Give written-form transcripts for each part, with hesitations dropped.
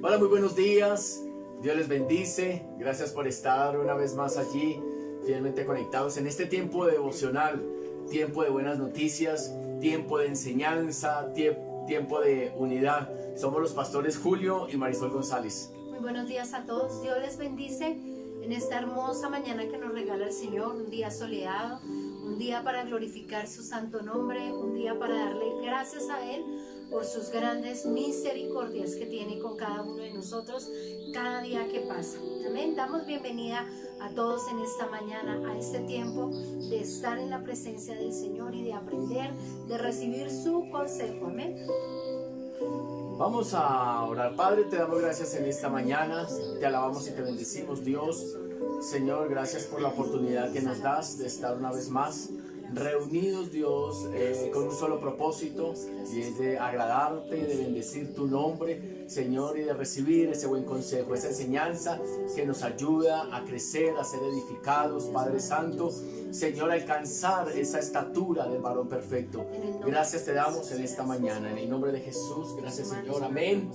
Hola, muy buenos días. Dios les bendice. Gracias por estar una vez más allí, fielmente conectados en este tiempo devocional, tiempo de buenas noticias, tiempo de enseñanza, tiempo de unidad. Somos los pastores Julio y Marisol González. Muy buenos días a todos. Dios les bendice en esta hermosa mañana que nos regala el Señor, un día soleado, un día para glorificar su santo nombre, un día para darle gracias a Él por sus grandes misericordias que tiene con cada uno de nosotros cada día que pasa. Amén. Damos bienvenida a todos en esta mañana, a este tiempo de estar en la presencia del Señor y de aprender, de recibir su consejo. Amén. Vamos a orar. Padre, te damos gracias en esta mañana, te alabamos y te bendecimos, Dios. Señor, gracias por la oportunidad que nos das de estar una vez más reunidos, Dios, con un solo propósito, y es de agradarte, de bendecir tu nombre, Señor, y de recibir ese buen consejo, esa enseñanza que nos ayuda a crecer, a ser edificados, Padre Santo, Señor, a alcanzar esa estatura del varón perfecto. Gracias te damos en esta mañana, en el nombre de Jesús. Gracias, Señor. Amén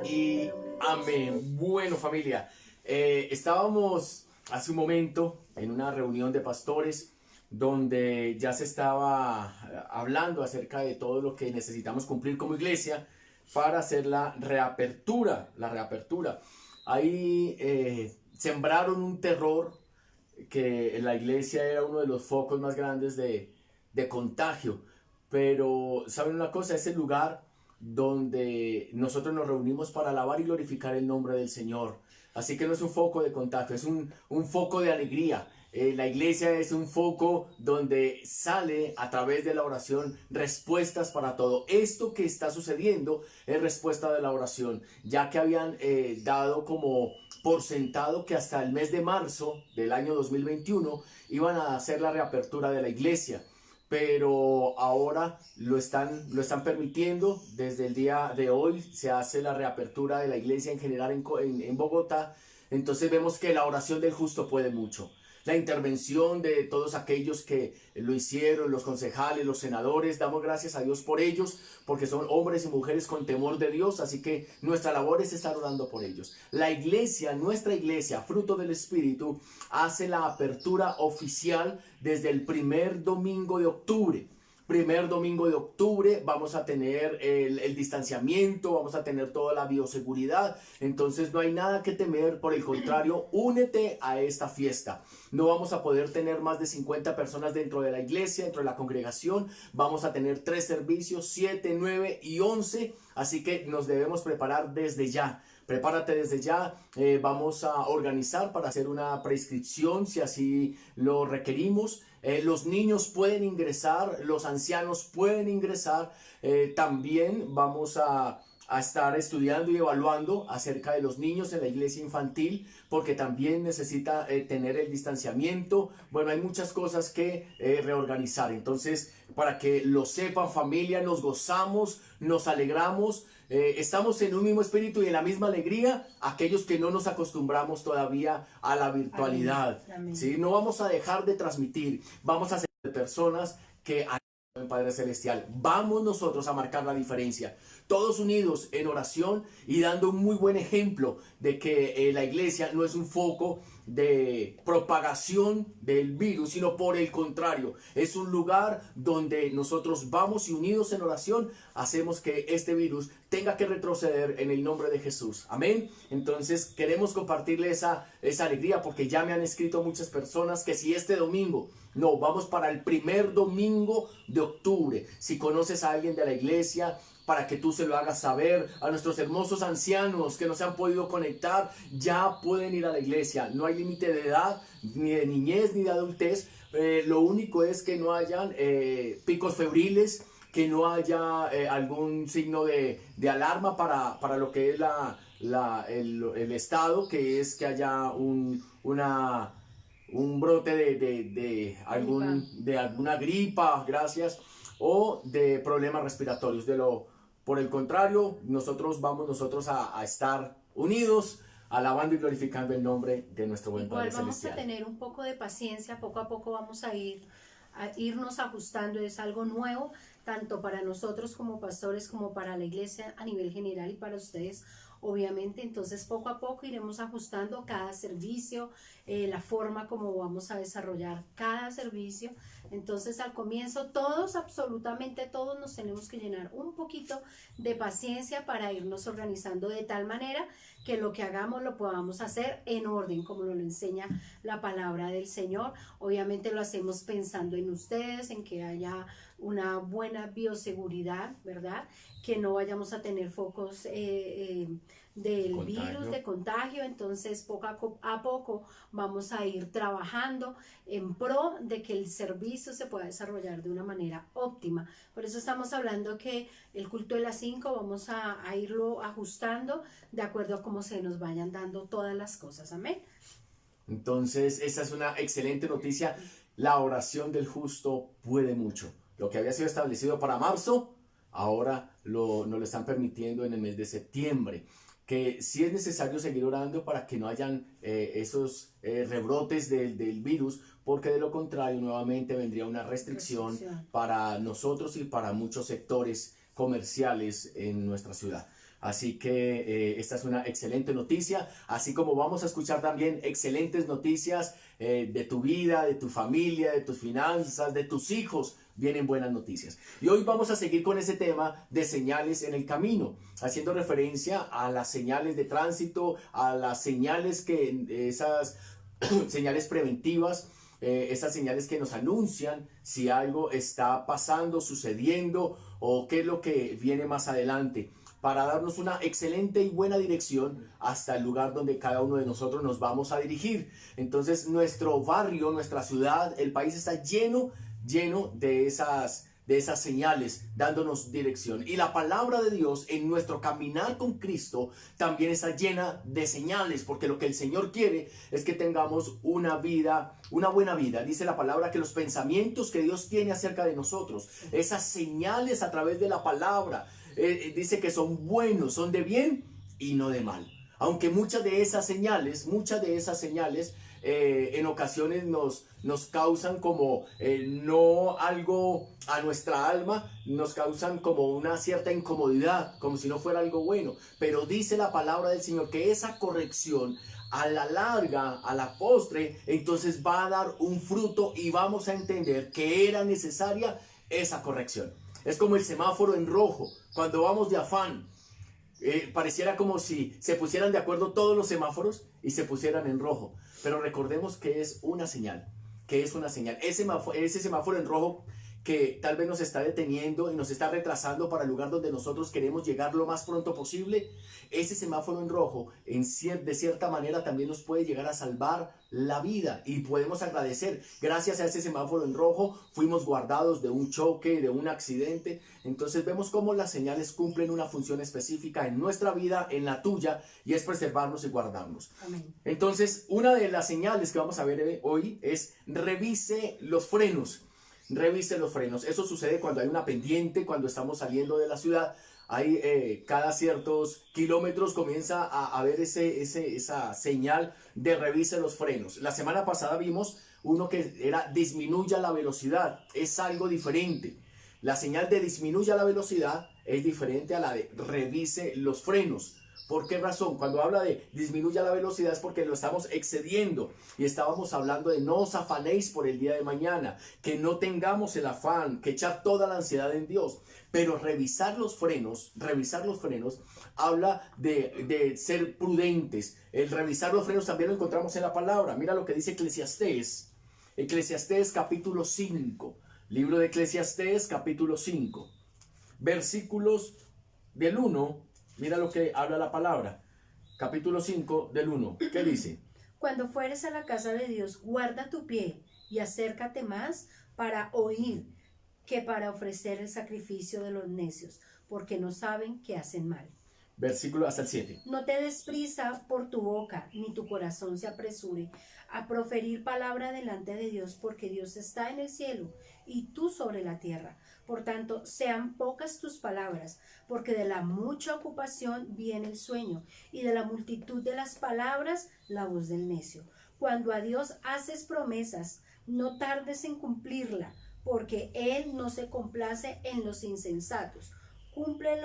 y amén. Bueno, familia, estábamos hace un momento en una reunión de pastores donde ya se estaba hablando acerca de todo lo que necesitamos cumplir como iglesia para hacer la reapertura. Ahí sembraron un terror que en la iglesia era uno de los focos más grandes de contagio. Pero, ¿saben una cosa? Es el lugar donde nosotros nos reunimos para alabar y glorificar el nombre del Señor. Así que no es un foco de contagio, es un foco de alegría. La iglesia es un foco donde sale a través de la oración respuestas para todo. Esto que está sucediendo es respuesta de la oración, ya que habían dado como por sentado que hasta el mes de marzo del año 2021 iban a hacer la reapertura de la iglesia. Pero ahora lo están permitiendo. Desde el día de hoy se hace la reapertura de la iglesia en general en Bogotá. Entonces vemos que la oración del justo puede mucho. La intervención de todos aquellos que lo hicieron, los concejales, los senadores, damos gracias a Dios por ellos, porque son hombres y mujeres con temor de Dios, así que nuestra labor es estar orando por ellos. La iglesia, nuestra iglesia, fruto del Espíritu, hace la apertura oficial desde el primer domingo de octubre. Vamos a tener el distanciamiento, vamos a tener toda la bioseguridad, entonces no hay nada que temer, por el contrario, únete a esta fiesta. No vamos a poder tener más de 50 personas dentro de la iglesia, dentro de la congregación, vamos a tener 3 servicios, 7, 9 y 11, así que nos debemos preparar desde ya. Prepárate desde ya, vamos a organizar para hacer una prescripción si así lo requerimos. Los niños pueden ingresar, los ancianos pueden ingresar. También vamos a estar estudiando y evaluando acerca de los niños en la iglesia infantil, porque también necesita tener el distanciamiento. Bueno, hay muchas cosas que reorganizar. Entonces, para que lo sepan, familia, nos gozamos, nos alegramos. Estamos en un mismo espíritu y en la misma alegría, aquellos que no nos acostumbramos todavía a la virtualidad. Amén. ¿Sí? No vamos a dejar de transmitir, vamos a ser personas que el Padre Celestial. Vamos nosotros a marcar la diferencia, todos unidos en oración y dando un muy buen ejemplo de que la iglesia no es un foco de propagación del virus, sino por el contrario, es un lugar donde nosotros vamos y unidos en oración hacemos que este virus tenga que retroceder en el nombre de Jesús. Amén. Entonces queremos compartirle esa alegría, porque ya me han escrito muchas personas que si este domingo, no, vamos para el primer domingo de octubre. Si conoces a alguien de la iglesia, para que tú se lo hagas saber. A nuestros hermosos ancianos que no se han podido conectar, ya pueden ir a la iglesia. No hay límite de edad, ni de niñez, ni de adultez. Lo único es que no hayan picos febriles, que no haya algún signo de alarma para lo que es el estado, que es que haya un brote de alguna gripa, gracias, o de problemas respiratorios. Por el contrario, vamos a estar unidos, alabando y glorificando el nombre de nuestro buen Padre Celestial. Vamos a tener un poco de paciencia, poco a poco vamos a irnos ajustando, es algo nuevo. tanto para nosotros como pastores, como para la iglesia a nivel general y para ustedes, obviamente. Entonces poco a poco iremos ajustando cada servicio, la forma como vamos a desarrollar cada servicio. Entonces al comienzo todos, absolutamente todos, nos tenemos que llenar un poquito de paciencia para irnos organizando de tal manera que lo que hagamos lo podamos hacer en orden, como nos lo enseña la palabra del Señor. Obviamente lo hacemos pensando en ustedes, en que haya una buena bioseguridad, ¿verdad? Que no vayamos a tener focos del virus, de contagio. Entonces poco a poco vamos a ir trabajando en pro de que el servicio se pueda desarrollar de una manera óptima. Por eso estamos hablando que el culto de las 5 vamos a irlo ajustando de acuerdo a cómo se nos vayan dando todas las cosas. Amén. Entonces, esta es una excelente noticia. La oración del justo puede mucho. Lo que había sido establecido para marzo, ahora nos lo están permitiendo en el mes de septiembre. Que sí es necesario seguir orando para que no hayan esos rebrotes del virus, porque de lo contrario nuevamente vendría una restricción para nosotros y para muchos sectores comerciales en nuestra ciudad. Así que esta es una excelente noticia, así como vamos a escuchar también excelentes noticias de tu vida, de tu familia, de tus finanzas, de tus hijos. Vienen buenas noticias. Y hoy vamos a seguir con ese tema de señales en el camino, haciendo referencia a las señales de tránsito, a las señales esas señales preventivas, esas señales que nos anuncian si algo está pasando, sucediendo o qué es lo que viene más adelante, para darnos una excelente y buena dirección hasta el lugar donde cada uno de nosotros nos vamos a dirigir. Entonces nuestro barrio, nuestra ciudad, el país está lleno de esas señales, dándonos dirección. Y la palabra de Dios en nuestro caminar con Cristo también está llena de señales, porque lo que el Señor quiere es que tengamos una buena vida. Dice la palabra que los pensamientos que Dios tiene acerca de nosotros, esas señales a través de la palabra, dice que son buenos, son de bien y no de mal. Aunque muchas de esas señales en ocasiones nos causan como no algo a nuestra alma, nos causan como una cierta incomodidad, como si no fuera algo bueno. Pero dice la palabra del Señor que esa corrección a la larga, a la postre, entonces va a dar un fruto y vamos a entender que era necesaria esa corrección. Es como el semáforo en rojo, cuando vamos de afán. Pareciera como si se pusieran de acuerdo todos los semáforos y se pusieran en rojo. Pero recordemos que es una señal, ese semáforo en rojo que tal vez nos está deteniendo y nos está retrasando para el lugar donde nosotros queremos llegar lo más pronto posible. Ese semáforo en rojo, de cierta manera, también nos puede llegar a salvar la vida y podemos agradecer. Gracias a ese semáforo en rojo fuimos guardados de un choque, de un accidente. Entonces vemos cómo las señales cumplen una función específica en nuestra vida, en la tuya, y es preservarnos y guardarnos. Amén. Entonces, una de las señales que vamos a ver hoy es revise los frenos. Revise los frenos. Eso sucede cuando hay una pendiente, cuando estamos saliendo de la ciudad. Cada ciertos kilómetros comienza a haber esa señal de revise los frenos. La semana pasada vimos uno que era disminuya la velocidad. Es algo diferente. La señal de disminuya la velocidad es diferente a la de revise los frenos. ¿Por qué razón? Cuando habla de disminuya la velocidad es porque lo estamos excediendo. Y estábamos hablando de no os afanéis por el día de mañana, que no tengamos el afán, que echar toda la ansiedad en Dios. Pero revisar los frenos habla de ser prudentes. El revisar los frenos también lo encontramos en la palabra. Mira lo que dice Eclesiastés. Eclesiastés capítulo 5. Libro de Eclesiastés capítulo 5. Versículos del 1. Mira lo que habla la palabra. Capítulo 5 del 1. ¿Qué dice? Cuando fueres a la casa de Dios, guarda tu pie y acércate más para oír que para ofrecer el sacrificio de los necios, porque no saben que hacen mal. Versículo hasta el 7. No te des prisa por tu boca, ni tu corazón se apresure a proferir palabra delante de Dios, porque Dios está en el cielo y tú sobre la tierra. Por tanto, sean pocas tus palabras, porque de la mucha ocupación viene el sueño, y de la multitud de las palabras la voz del necio. Cuando a Dios haces promesas, no tardes en cumplirla, porque Él no se complace en los insensatos. Cumple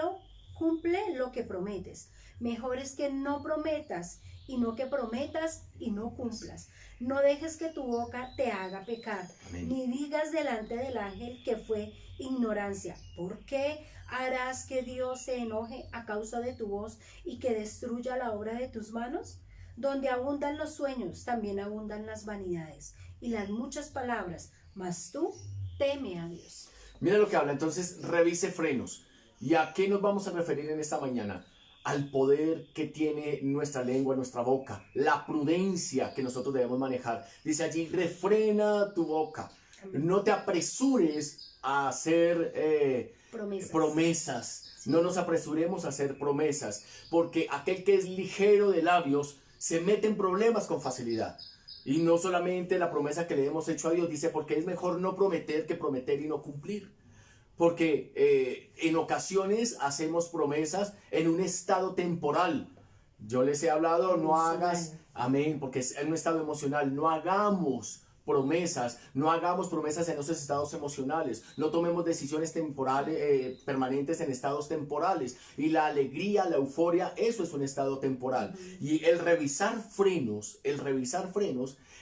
lo que prometes. Mejor es que no prometas y no que prometas y no cumplas. No dejes que tu boca te haga pecar, Amén. ni digas delante del ángel que fue ignorancia. ¿Por qué harás que Dios se enoje a causa de tu voz y que destruya la obra de tus manos? Donde abundan los sueños, también abundan las vanidades y las muchas palabras, mas tú teme a Dios. Mira lo que habla, entonces revise frenos. ¿Y a qué nos vamos a referir en esta mañana? Al poder que tiene nuestra lengua, nuestra boca, la prudencia que nosotros debemos manejar. Dice allí, refrena tu boca. No te apresures a hacer promesas. No nos apresuremos a hacer promesas, porque aquel que es ligero de labios se mete en problemas con facilidad. Y no solamente la promesa que le hemos hecho a Dios, dice, porque es mejor no prometer que prometer y no cumplir. Porque en ocasiones hacemos promesas en un estado temporal. Yo les he hablado, no hagas, amén, porque es en un estado emocional, no hagamos promesas en esos estados emocionales, no tomemos decisiones temporales, permanentes en estados temporales. Y la alegría, la euforia, eso es un estado temporal. Y el revisar frenos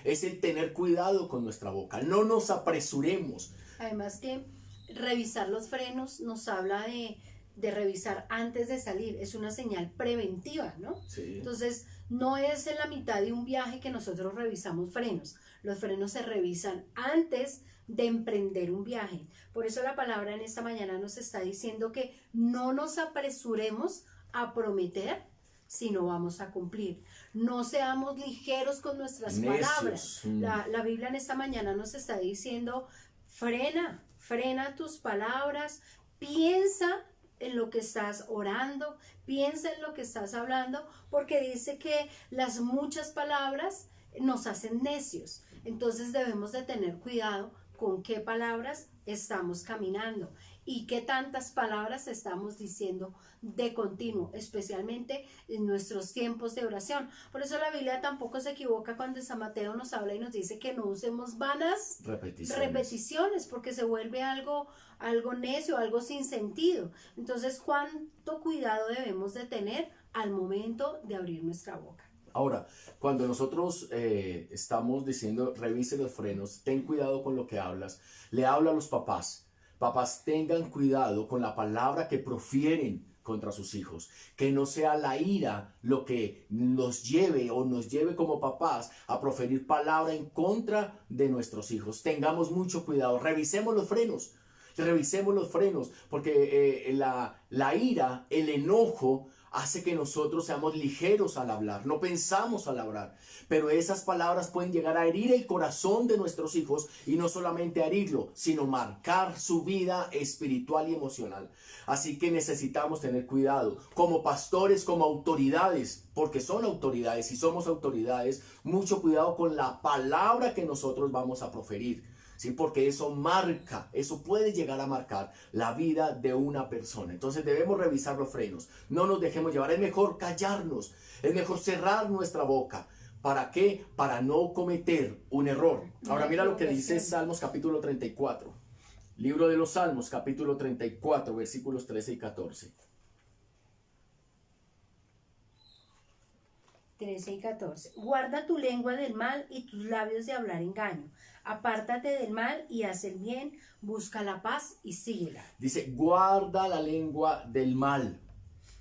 es el tener cuidado con nuestra boca, no nos apresuremos. Además que revisar los frenos nos habla de revisar antes de salir, es una señal preventiva, ¿no? Sí. Entonces, no es en la mitad de un viaje que nosotros revisamos frenos, los frenos se revisan antes de emprender un viaje. Por eso la palabra en esta mañana nos está diciendo que no nos apresuremos a prometer, sino vamos a cumplir. No seamos ligeros con nuestras palabras. La Biblia en esta mañana nos está diciendo, frena tus palabras, piensa en lo que estás orando, piensa en lo que estás hablando, porque dice que las muchas palabras nos hacen necios. Entonces debemos de tener cuidado con qué palabras estamos caminando y qué tantas palabras estamos diciendo de continuo, especialmente en nuestros tiempos de oración. Por eso la Biblia tampoco se equivoca cuando San Mateo nos habla y nos dice que no usemos vanas repeticiones, porque se vuelve algo necio, algo sin sentido. Entonces, ¿cuánto cuidado debemos de tener al momento de abrir nuestra boca? Ahora, cuando nosotros estamos diciendo revise los frenos, ten cuidado con lo que hablas, le habla a los papás. Papás, tengan cuidado con la palabra que profieren contra sus hijos, que no sea la ira lo que nos lleve como papás a proferir palabra en contra de nuestros hijos. Tengamos mucho cuidado, revisemos los frenos, porque la ira, el enojo, hace que nosotros seamos ligeros al hablar, no pensamos al hablar, pero esas palabras pueden llegar a herir el corazón de nuestros hijos y no solamente herirlo, sino marcar su vida espiritual y emocional. Así que necesitamos tener cuidado como pastores, como autoridades, porque son autoridades y somos autoridades, mucho cuidado con la palabra que nosotros vamos a proferir. ¿Sí? Porque eso puede llegar a marcar la vida de una persona. Entonces debemos revisar los frenos, no nos dejemos llevar, es mejor callarnos, es mejor cerrar nuestra boca. ¿Para qué? Para no cometer un error. Ahora mira lo que dice Salmos capítulo 34, libro de los Salmos capítulo 34, versículos 13 y 14. 13 y 14. Guarda tu lengua del mal y tus labios de hablar engaño. Apártate del mal y haz el bien, busca la paz y síguela. Dice, guarda la lengua del mal.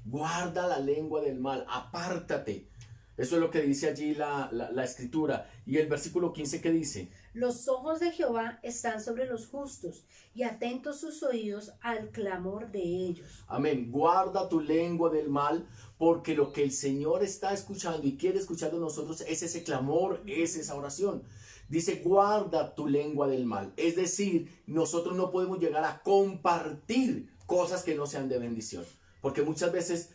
Guarda la lengua del mal, apártate. Eso es lo que dice allí la escritura. Y el versículo 15, ¿qué dice? Los ojos de Jehová están sobre los justos y atentos sus oídos al clamor de ellos. Amén. Guarda tu lengua del mal, porque lo que el Señor está escuchando y quiere escuchar de nosotros es ese clamor, es esa oración. Dice, guarda tu lengua del mal. Es decir, nosotros no podemos llegar a compartir cosas que no sean de bendición, porque muchas veces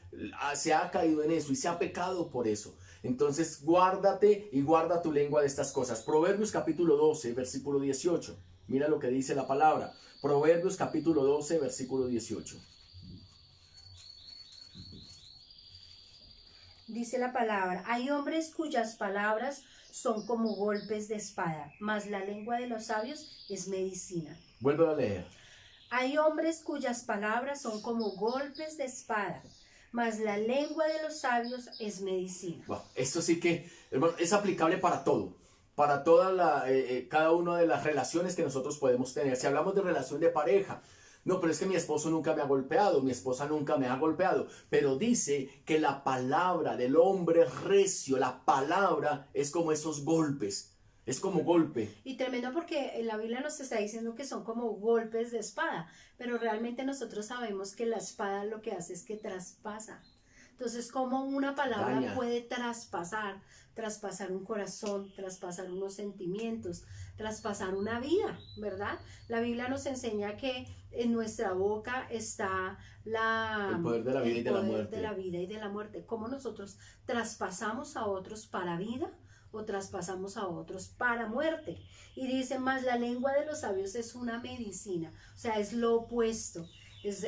se ha caído en eso y se ha pecado por eso. Entonces guárdate y guarda tu lengua de estas cosas. Proverbios capítulo 12, versículo 18. Mira lo que dice la palabra. Proverbios capítulo 12, versículo 18. Dice la palabra, hay hombres cuyas palabras son como golpes de espada, mas la lengua de los sabios es medicina. Vuelve a leer. Hay hombres cuyas palabras son como golpes de espada, mas la lengua de los sabios es medicina. Wow, esto sí que, hermano, es aplicable para todo, para cada una de las relaciones que nosotros podemos tener. Si hablamos de relación de pareja, no, pero es que mi esposo nunca me ha golpeado, mi esposa nunca me ha golpeado, pero dice que la palabra del hombre recio, la palabra es como esos golpes. Es como golpe. Y tremendo porque la Biblia nos está diciendo que son como golpes de espada, pero realmente nosotros sabemos que la espada lo que hace es que traspasa. Entonces, como una palabra Daña. puede traspasar un corazón, traspasar unos sentimientos, traspasar una vida, ¿verdad? La Biblia nos enseña que en nuestra boca está El poder de la vida y de la muerte. de la vida y de la muerte. Cómo nosotros traspasamos a otros para vida o traspasamos a otros para muerte. Y dice, más la lengua de los sabios es una medicina, o sea, es lo opuesto.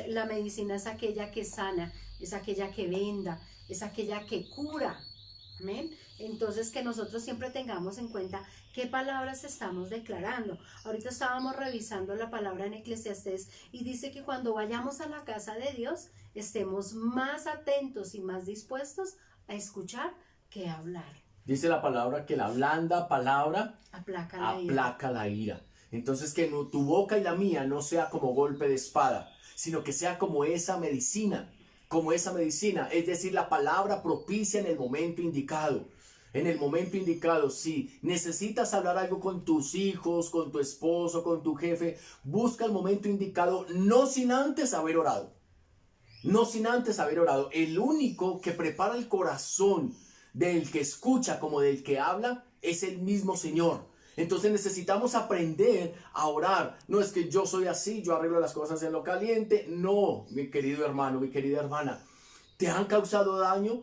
La medicina es aquella que sana, es aquella que venda, es aquella que cura. Amén. Entonces, que nosotros siempre tengamos en cuenta qué palabras estamos declarando. Ahorita estábamos revisando la palabra en Eclesiastés y dice que cuando vayamos a la casa de Dios estemos más atentos y más dispuestos a escuchar que a hablar. Dice la palabra que la blanda palabra aplaca la ira. Entonces que no, tu boca y la mía no sea como golpe de espada, sino que sea como esa medicina, es decir, la palabra propicia en el momento indicado. En el momento indicado, si necesitas hablar algo con tus hijos, con tu esposo, con tu jefe, busca el momento indicado, no sin antes haber orado. No sin antes haber orado. El único que prepara el corazón del que escucha como del que habla es el mismo Señor. Entonces necesitamos aprender a orar. No es que yo soy así, yo arreglo las cosas en lo caliente. No, mi querido hermano, mi querida hermana. ¿Te han causado daño?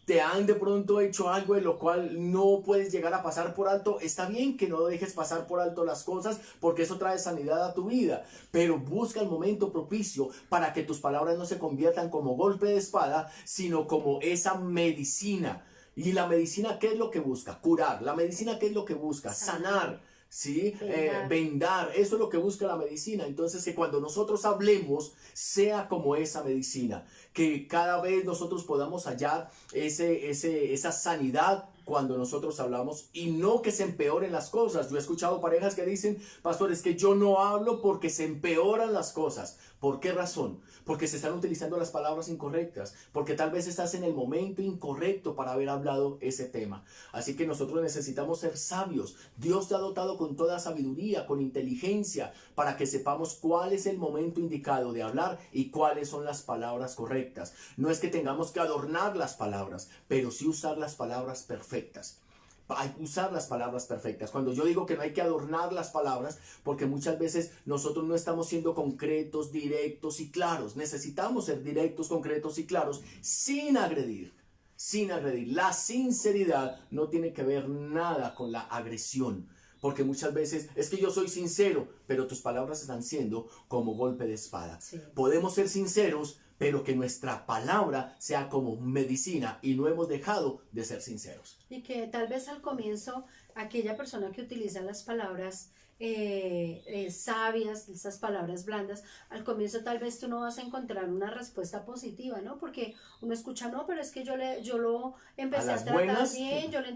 ¿Te han de pronto hecho algo en lo cual no puedes llegar a pasar por alto? Está bien que no dejes pasar por alto las cosas porque eso trae sanidad a tu vida. Pero busca el momento propicio para que tus palabras no se conviertan como golpe de espada, sino como esa medicina. ¿Y la medicina qué es lo que busca? Curar. ¿La medicina qué es lo que busca? Sanar. ¿Sí? Vendar. Eso es lo que busca la medicina. Entonces que cuando nosotros hablemos sea como esa medicina. Que cada vez nosotros podamos hallar esa sanidad cuando nosotros hablamos y no que se empeoren las cosas. Yo he escuchado parejas que dicen, pastor, es que yo no hablo porque se empeoran las cosas. ¿Por qué razón? Porque se están utilizando las palabras incorrectas, porque tal vez estás en el momento incorrecto para haber hablado ese tema. Así que nosotros necesitamos ser sabios. Dios te ha dotado con toda sabiduría, con inteligencia, para que sepamos cuál es el momento indicado de hablar y cuáles son las palabras correctas. No es que tengamos que adornar las palabras, pero sí usar las palabras perfectas. Hay que usar las palabras perfectas. Cuando yo digo que no hay que adornar las palabras, porque muchas veces nosotros no estamos siendo concretos, directos y claros. Necesitamos ser directos, concretos y claros sin agredir. Sin agredir. La sinceridad no tiene que ver nada con la agresión. Porque muchas veces es que yo soy sincero, pero tus palabras están siendo como golpe de espada. Sí. Podemos ser sinceros, pero que nuestra palabra sea como medicina y no hemos dejado de ser sinceros. Y que tal vez al comienzo aquella persona que utiliza las palabras sabias, esas palabras blandas, al comienzo tal vez tú no vas a encontrar una respuesta positiva, ¿no? Porque uno escucha, no, pero es que yo lo empecé a tratar buenas, bien, yo le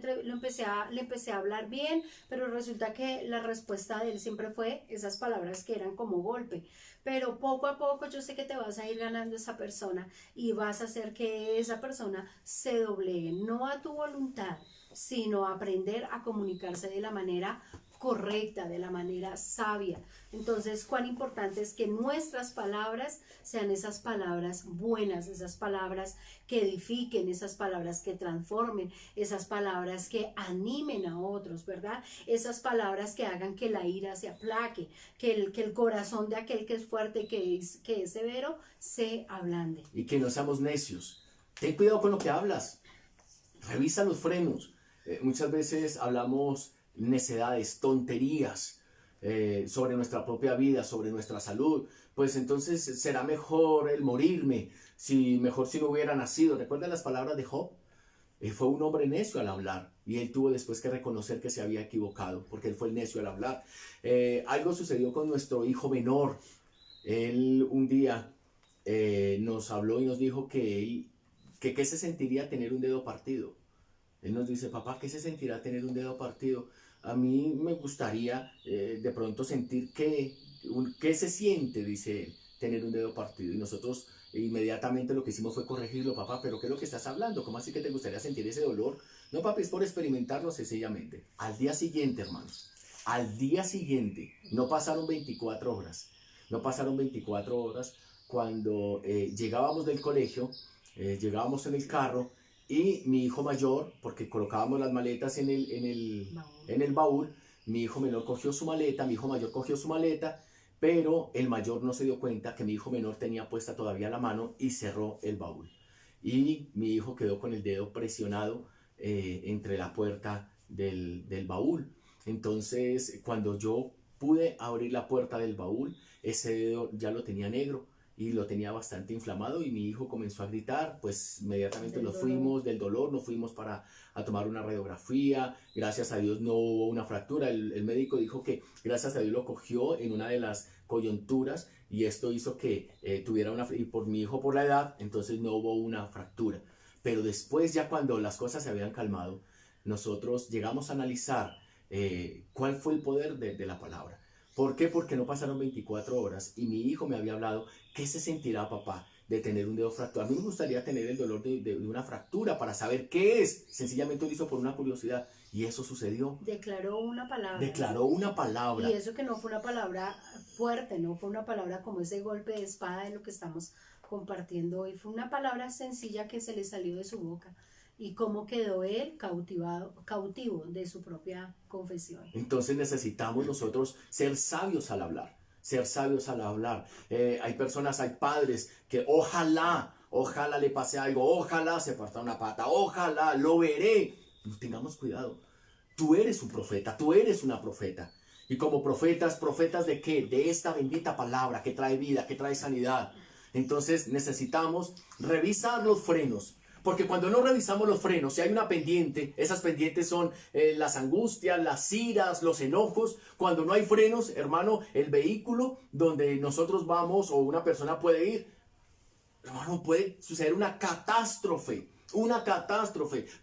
empecé a hablar bien, pero resulta que la respuesta de él siempre fue esas palabras que eran como golpe. Pero poco a poco yo sé que te vas a ir ganando esa persona y vas a hacer que esa persona se doblegue, no a tu voluntad, sino a aprender a comunicarse de la manera correcta, de la manera sabia. Entonces, cuán importante es que nuestras palabras sean esas palabras buenas, esas palabras que edifiquen, esas palabras que transformen, esas palabras que animen a otros, ¿verdad? Esas palabras que hagan que la ira se aplaque, que el corazón de aquel que es fuerte, que es severo, se ablande. Y que no seamos necios. Ten cuidado con lo que hablas. Revisa los frenos. Muchas veces hablamos necedades, tonterías sobre nuestra propia vida, sobre nuestra salud. Pues entonces será mejor el morirme, mejor si no hubiera nacido. ¿Recuerdan las palabras de Job? fue un hombre necio al hablar y él tuvo después que reconocer que se había equivocado porque él fue el necio al hablar. Algo sucedió con nuestro hijo menor. Él un día nos habló y nos dijo que qué se sentiría tener un dedo partido. Él nos dice, papá, ¿qué se sentirá tener un dedo partido? A mí me gustaría de pronto sentir qué se siente, dice él, tener un dedo partido. Y nosotros inmediatamente lo que hicimos fue corregirlo, papá, pero ¿qué es lo que estás hablando? ¿Cómo así que te gustaría sentir ese dolor? No, papi, es por experimentarlo sencillamente. Al día siguiente, hermanos, al día siguiente, no pasaron 24 horas, no pasaron 24 horas cuando llegábamos del colegio, llegábamos en el carro y mi hijo mayor, porque colocábamos las maletas en el baúl, mi hijo menor cogió su maleta, mi hijo mayor cogió su maleta, pero el mayor no se dio cuenta que mi hijo menor tenía puesta todavía la mano y cerró el baúl. Y mi hijo quedó con el dedo presionado entre la puerta del baúl. Entonces, cuando yo pude abrir la puerta del baúl, ese dedo ya lo tenía negro y lo tenía bastante inflamado y mi hijo comenzó a gritar. Pues inmediatamente nos fuimos del dolor, nos fuimos a tomar una radiografía. Gracias a Dios no hubo una fractura. El médico dijo que gracias a Dios lo cogió en una de las coyunturas y esto hizo que tuviera y por mi hijo por la edad, entonces no hubo una fractura. Pero después, ya cuando las cosas se habían calmado, nosotros llegamos a analizar cuál fue el poder de la palabra. ¿Por qué? Porque no pasaron 24 horas y mi hijo me había hablado, ¿qué se sentirá, papá, de tener un dedo fracturado? A mí me gustaría tener el dolor de una fractura para saber qué es. Sencillamente lo hizo por una curiosidad y eso sucedió. Declaró una palabra. Declaró una palabra. Y eso que no fue una palabra fuerte, no fue una palabra como ese golpe de espada de lo que estamos compartiendo hoy. Fue una palabra sencilla que se le salió de su boca. Y cómo quedó él cautivo de su propia confesión. Entonces necesitamos nosotros ser sabios al hablar, ser sabios al hablar. Hay personas, hay padres que ojalá le pase algo, ojalá se parta una pata, ojalá lo veré. Tengamos cuidado. Tú eres un profeta, tú eres una profeta. Y como profetas ¿de qué? De esta bendita palabra que trae vida, que trae sanidad. Entonces necesitamos revisar los frenos. Porque cuando no revisamos los frenos, si hay una pendiente, esas pendientes son las angustias, las iras, los enojos. Cuando no hay frenos, hermano, el vehículo donde nosotros vamos o una persona puede ir, hermano, puede suceder una catástrofe,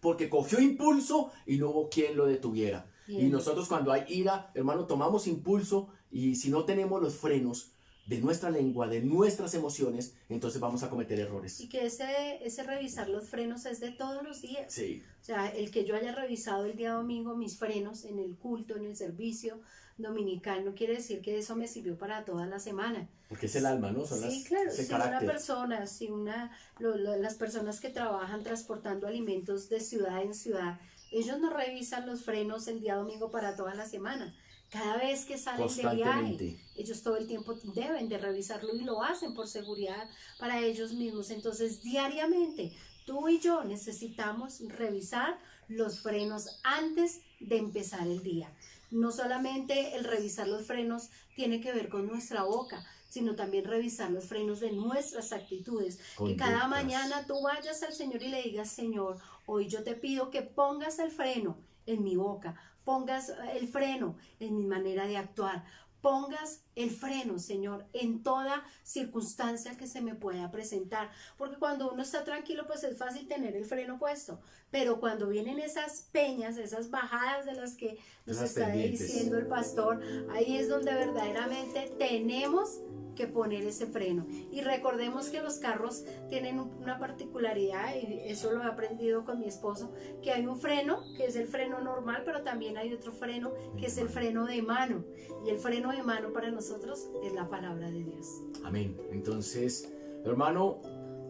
porque cogió impulso y no hubo quien lo detuviera. Bien. Y nosotros cuando hay ira, hermano, tomamos impulso y si no tenemos los frenos de nuestra lengua, de nuestras emociones, entonces vamos a cometer errores. Y que ese revisar los frenos es de todos los días. Sí. O sea, el que yo haya revisado el día domingo mis frenos en el culto, en el servicio dominical, no quiere decir que eso me sirvió para toda la semana. Porque es el alma, ¿no? Son sí, las, claro, ese si carácter. una persona, las personas que trabajan transportando alimentos de ciudad en ciudad, ellos no revisan los frenos el día domingo para toda la semana. Cada vez que salen de viaje, ellos todo el tiempo deben de revisarlo y lo hacen por seguridad para ellos mismos. Entonces, diariamente, tú y yo necesitamos revisar los frenos antes de empezar el día. No solamente el revisar los frenos tiene que ver con nuestra boca, sino también revisar los frenos de nuestras actitudes. Que cada mañana tú vayas al Señor y le digas, Señor, hoy yo te pido que pongas el freno en mi boca, pongas el freno en mi manera de actuar, pongas el freno, Señor, en toda circunstancia que se me pueda presentar, porque cuando uno está tranquilo, pues es fácil tener el freno puesto, pero cuando vienen esas peñas, esas bajadas de las que nos está diciendo el pastor, ahí es donde verdaderamente tenemos que poner ese freno. Y recordemos que los carros tienen una particularidad, y eso lo he aprendido con mi esposo, que hay un freno que es el freno normal, pero también hay otro freno que es el freno de mano, y el freno de mano para nosotros es la palabra de Dios. Amén. Entonces, hermano,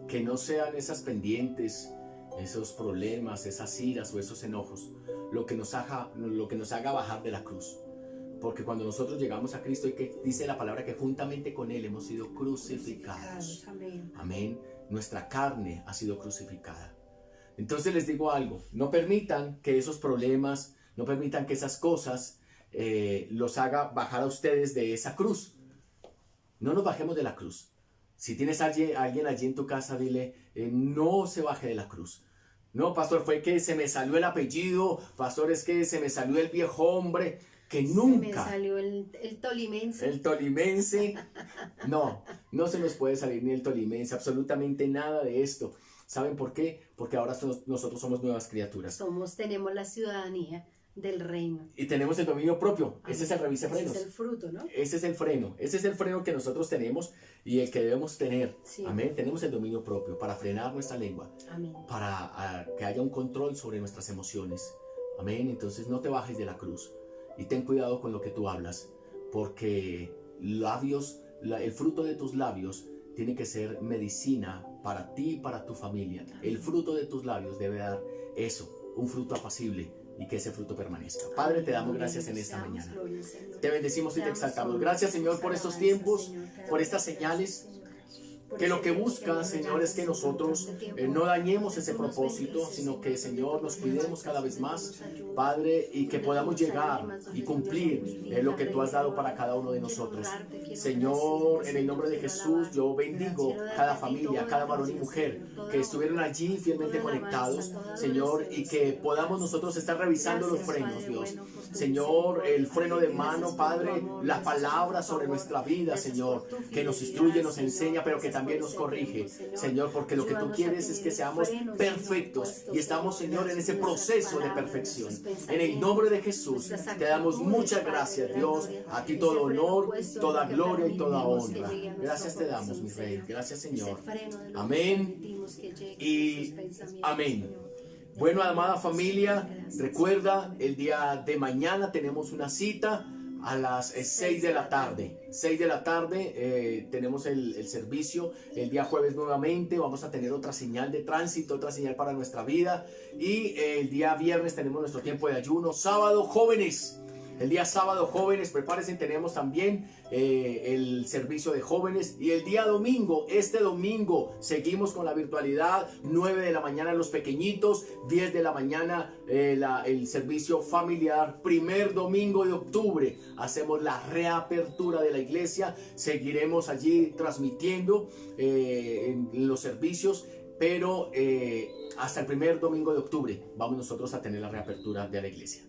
que no sean esas pendientes, esos problemas, esas iras o esos enojos lo que nos haga bajar de la cruz. Porque cuando nosotros llegamos a Cristo, y que dice la palabra que juntamente con Él hemos sido crucificados. Amén. Amén. Nuestra carne ha sido crucificada. Entonces les digo algo, no permitan que esos problemas, no permitan que esas cosas los haga bajar a ustedes de esa cruz. No nos bajemos de la cruz. Si tienes a alguien allí en tu casa, dile, no se baje de la cruz. No, pastor, fue que se me salió el apellido, pastor, es que se me salió el viejo hombre, que nunca. Se me salió el tolimense. El tolimense. No, no se nos puede salir ni el tolimense, absolutamente nada de esto. ¿Saben por qué? Porque ahora nosotros somos nuevas criaturas. Tenemos la ciudadanía del reino. Y tenemos el dominio propio. Ese es el revisefrenos. Ese es el fruto, ¿no? Ese es el freno. Ese es el freno que nosotros tenemos y el que debemos tener. Sí. Amén. Tenemos el dominio propio para frenar nuestra lengua. Amén. Para que haya un control sobre nuestras emociones. Amén. Entonces no te bajes de la cruz. Y ten cuidado con lo que tú hablas. Porque el fruto de tus labios tiene que ser medicina para ti y para tu familia. El fruto de tus labios debe dar eso, un fruto apacible, y que ese fruto permanezca. Padre, te damos gracias en esta mañana. Te bendecimos y te exaltamos. Gracias, Señor, por estos tiempos, por estas señales. Que lo que busca, Señor, es que nosotros no dañemos ese propósito, sino que, Señor, nos cuidemos cada vez más, Padre, y que podamos llegar y cumplir lo que tú has dado para cada uno de nosotros. Señor, en el nombre de Jesús, yo bendigo cada familia, cada varón y mujer que estuvieron allí fielmente conectados, Señor, y que podamos nosotros estar revisando los frenos, Dios. Señor, el freno de mano, Padre, la palabra sobre nuestra vida, Señor, que nos instruye, nos enseña, pero que también nos corrige, Señor, porque lo que tú quieres es que seamos perfectos y estamos, Señor, en ese proceso de perfección. En el nombre de Jesús te damos muchas gracias, Dios. A ti todo honor, toda gloria y toda honra. Gracias te damos, mi Rey. Gracias, Señor. Amén y amén. Bueno, amada familia, recuerda, el día de mañana tenemos una cita a las 6 de la tarde. 6 de la tarde tenemos el servicio. El día jueves nuevamente vamos a tener otra señal de tránsito, otra señal para nuestra vida. Y el día viernes tenemos nuestro tiempo de ayuno. Sábado, jóvenes. El día sábado, jóvenes, prepárense, tenemos también el servicio de jóvenes. Y el día domingo, este domingo, seguimos con la virtualidad. 9 de la mañana los pequeñitos, 10 de la mañana el servicio familiar. Primer domingo de octubre hacemos la reapertura de la iglesia. Seguiremos allí transmitiendo en los servicios, pero hasta el primer domingo de octubre vamos nosotros a tener la reapertura de la iglesia.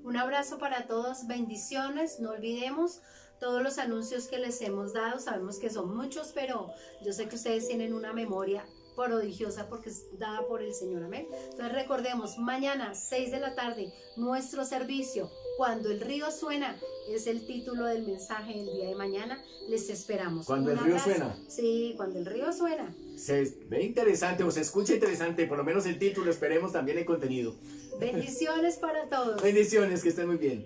Un abrazo para todos, bendiciones, no olvidemos todos los anuncios que les hemos dado, sabemos que son muchos, pero yo sé que ustedes tienen una memoria prodigiosa porque es dada por el Señor, amén. Entonces recordemos, mañana 6 de la tarde, nuestro servicio, cuando el río suena, es el título del mensaje del día de mañana, les esperamos. ¿Cuando el río suena? Sí, cuando el río suena. Se ve interesante o se escucha interesante, por lo menos el título, esperemos también el contenido. Bendiciones para todos. Bendiciones, que estén muy bien.